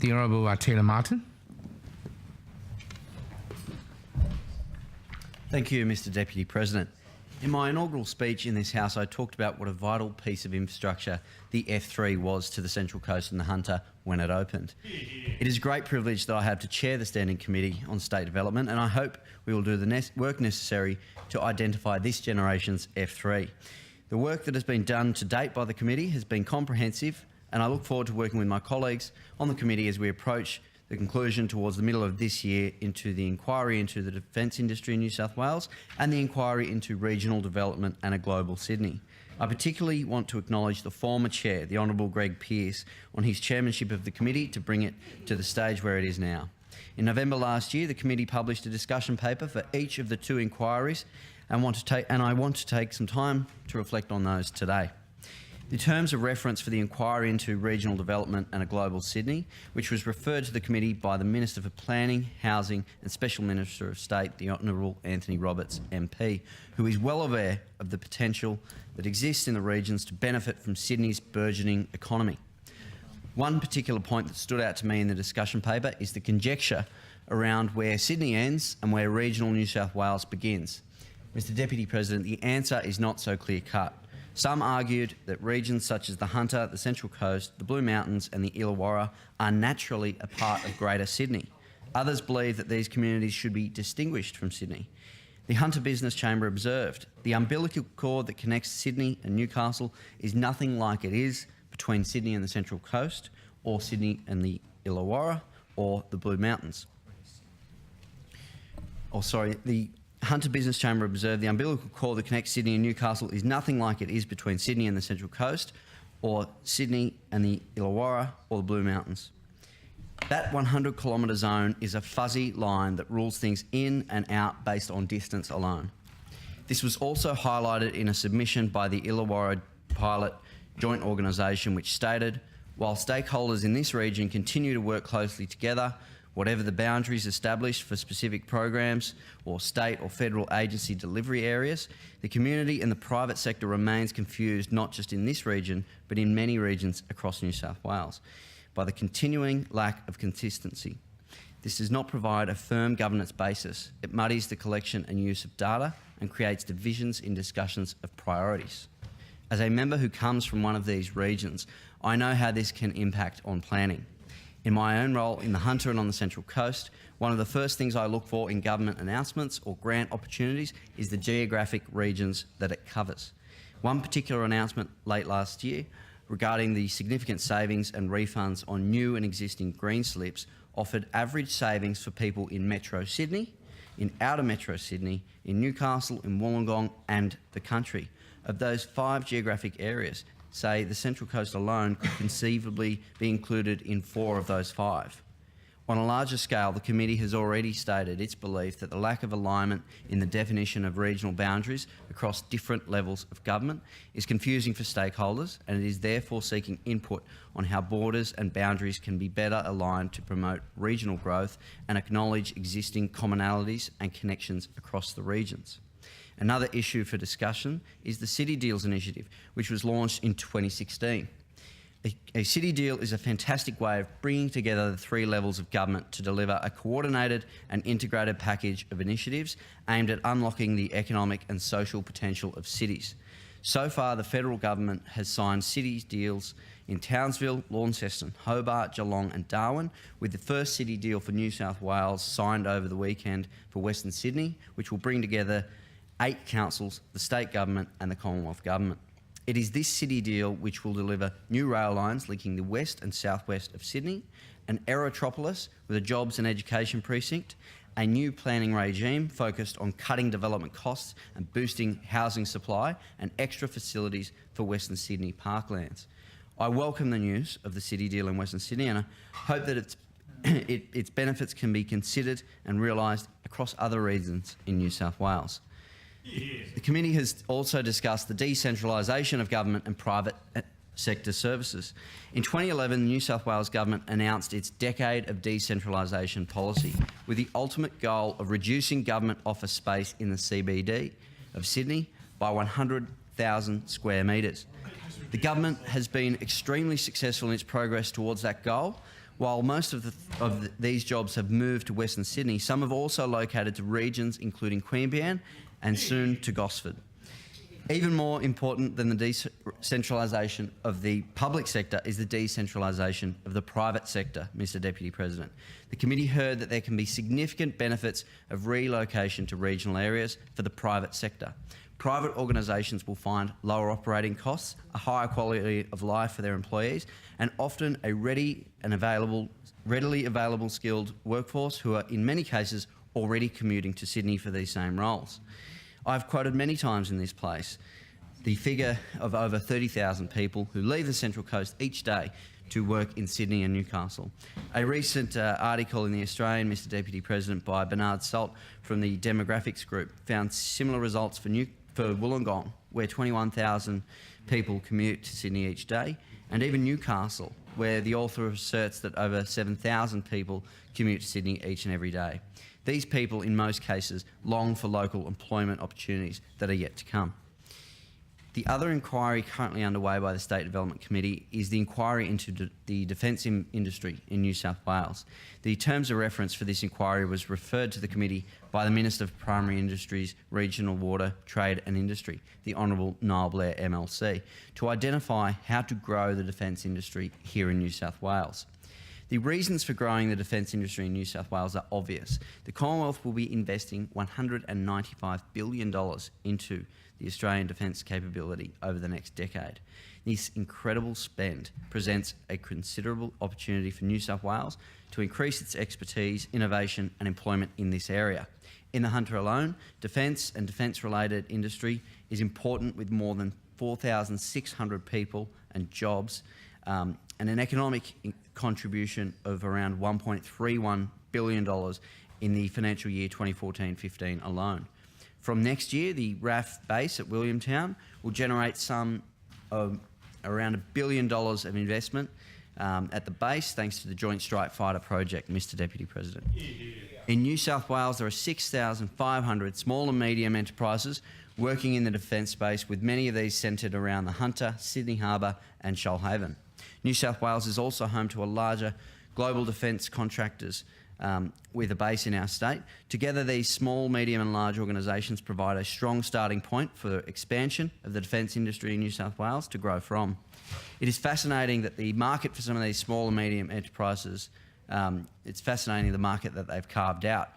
The Honourable Taylor Martin. Thank you, Mr Deputy President. In my inaugural speech in this House, I talked about what a vital piece of infrastructure the F3 was to the Central Coast and the Hunter when it opened. It is a great privilege that I have to chair the Standing Committee on State Development, and I hope we will do the work necessary to identify this generation's F3. The work that has been done to date by the committee has been comprehensive, and I look forward to working with my colleagues on the committee as we approach the conclusion towards the middle of this year into the inquiry into the defence industry in New South Wales and the inquiry into regional development and a global Sydney. I particularly want to acknowledge the former chair, the Honourable Greg Pearce, on his chairmanship of the committee to bring it to the stage where it is now. In November last year, the committee published a discussion paper for each of the two inquiries, and I want to take some time to reflect on those today. The terms of reference for the inquiry into regional development and a global Sydney, which was referred to the committee by the Minister for Planning, Housing and Special Minister of State, the Honourable Anthony Roberts MP, who is well aware of the potential that exists in the regions to benefit from Sydney's burgeoning economy. One particular point that stood out to me in the discussion paper is the conjecture around where Sydney ends and where regional New South Wales begins. Mr Deputy President, the answer is not so clear-cut. Some argued that regions such as the Hunter, the Central Coast, the Blue Mountains and the Illawarra are naturally a part of Greater Sydney. Others believe that these communities should be distinguished from Sydney. The Hunter Business Chamber observed, the umbilical cord that connects Sydney and Newcastle is nothing like it is between Sydney and the Central Coast, or Sydney and the Illawarra, or the Blue Mountains. The Hunter Business Chamber observed the umbilical cord that connects Sydney and Newcastle is nothing like it is between Sydney and the Central Coast, or Sydney and the Illawarra, or the Blue Mountains. That 100-kilometre zone is a fuzzy line that rules things in and out based on distance alone. This was also highlighted in a submission by the Illawarra Pilot Joint Organisation, which stated, while stakeholders in this region continue to work closely together, whatever the boundaries established for specific programs or state or federal agency delivery areas, the community and the private sector remains confused not just in this region, but in many regions across New South Wales, by the continuing lack of consistency. This does not provide a firm governance basis. It muddies the collection and use of data and creates divisions in discussions of priorities. As a member who comes from one of these regions, I know how this can impact on planning. In my own role in the Hunter and on the Central Coast, one of the first things I look for in government announcements or grant opportunities is the geographic regions that it covers. One particular announcement late last year regarding the significant savings and refunds on new and existing green slips offered average savings for people in Metro Sydney, in Outer Metro Sydney, in Newcastle, in Wollongong and the country. Of those 5 geographic areas, say the Central Coast alone could conceivably be included in 4 of those 5. On a larger scale, the committee has already stated its belief that the lack of alignment in the definition of regional boundaries across different levels of government is confusing for stakeholders, and it is therefore seeking input on how borders and boundaries can be better aligned to promote regional growth and acknowledge existing commonalities and connections across the regions. Another issue for discussion is the City Deals initiative, which was launched in 2016. A city deal is a fantastic way of bringing together the 3 levels of government to deliver a coordinated and integrated package of initiatives aimed at unlocking the economic and social potential of cities. So far, the federal government has signed city deals in Townsville, Launceston, Hobart, Geelong and Darwin, with the first city deal for New South Wales signed over the weekend for Western Sydney, which will bring together 8 councils, the state government and the Commonwealth government. It is this city deal which will deliver new rail lines linking the west and southwest of Sydney, an aerotropolis with a jobs and education precinct, a new planning regime focused on cutting development costs and boosting housing supply, and extra facilities for Western Sydney parklands. I welcome the news of the city deal in Western Sydney, and I hope that its benefits can be considered and realised across other regions in New South Wales. The committee has also discussed the decentralisation of government and private sector services. In 2011, the New South Wales Government announced its Decade of Decentralisation policy, with the ultimate goal of reducing government office space in the CBD of Sydney by 100,000 square metres. The government has been extremely successful in its progress towards that goal, While most of these jobs have moved to Western Sydney, some have also located to regions including Queanbeyan and soon to Gosford. Even more important than the decentralisation of the public sector is the decentralisation of the private sector, Mr Deputy President. The committee heard that there can be significant benefits of relocation to regional areas for the private sector. Private organisations will find lower operating costs, a higher quality of life for their employees, and often a readily available skilled workforce who are in many cases already commuting to Sydney for these same roles. I've quoted many times in this place the figure of over 30,000 people who leave the Central Coast each day to work in Sydney and Newcastle. A recent article in The Australian, Mr Deputy President, by Bernard Salt from the Demographics Group found similar results for Wollongong, where 21,000 people commute to Sydney each day, and even Newcastle, where the author asserts that over 7,000 people commute to Sydney each and every day. These people, in most cases, long for local employment opportunities that are yet to come. The other inquiry currently underway by the State Development Committee is the inquiry into the defence industry in New South Wales. The terms of reference for this inquiry was referred to the committee by the Minister for Primary Industries, Regional Water, Trade and Industry, the Honourable Niall Blair MLC, to identify how to grow the defence industry here in New South Wales. The reasons for growing the defence industry in New South Wales are obvious. The Commonwealth will be investing $195 billion into the Australian defence capability over the next decade. This incredible spend presents a considerable opportunity for New South Wales to increase its expertise, innovation and employment in this area. In the Hunter alone, defence and defence-related industry is important, with more than 4,600 people and jobs and an economic contribution of around $1.31 billion in the financial year 2014-15 alone. From next year, the RAF base at Williamtown will generate some around $1 billion of investment at the base, thanks to the Joint Strike Fighter project, Mr Deputy President. In New South Wales, there are 6,500 small and medium enterprises working in the defence space, with many of these centred around the Hunter, Sydney Harbour and Shoalhaven. New South Wales is also home to a larger global defence contractors with a base in our state. Together, these small, medium and large organisations provide a strong starting point for expansion of the defence industry in New South Wales to grow from. It is fascinating that the market for some of these small and medium enterprises, it's fascinating the market that they've carved out.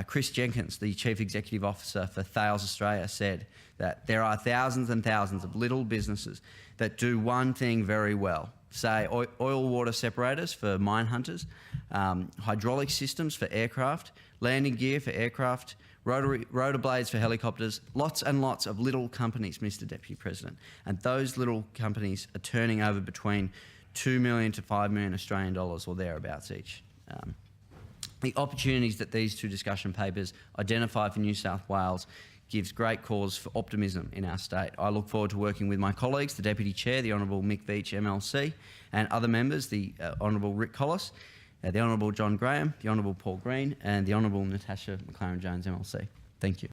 Chris Jenkins, the Chief Executive Officer for Thales Australia, said that there are thousands and thousands of little businesses that do one thing very well. Say oil water separators for mine hunters, hydraulic systems for aircraft, landing gear for aircraft, rotor blades for helicopters, lots and lots of little companies, Mr Deputy President. And those little companies are turning over between 2 million to 5 million Australian dollars or thereabouts each. The opportunities that these two discussion papers identify for New South Wales gives great cause for optimism in our state. I look forward to working with my colleagues, the Deputy Chair, the Honourable Mick Veitch MLC, and other members, the Honourable Rick Collis, the Honourable John Graham, the Honourable Paul Green, and the Honourable Natasha McLaren-Jones MLC. Thank you.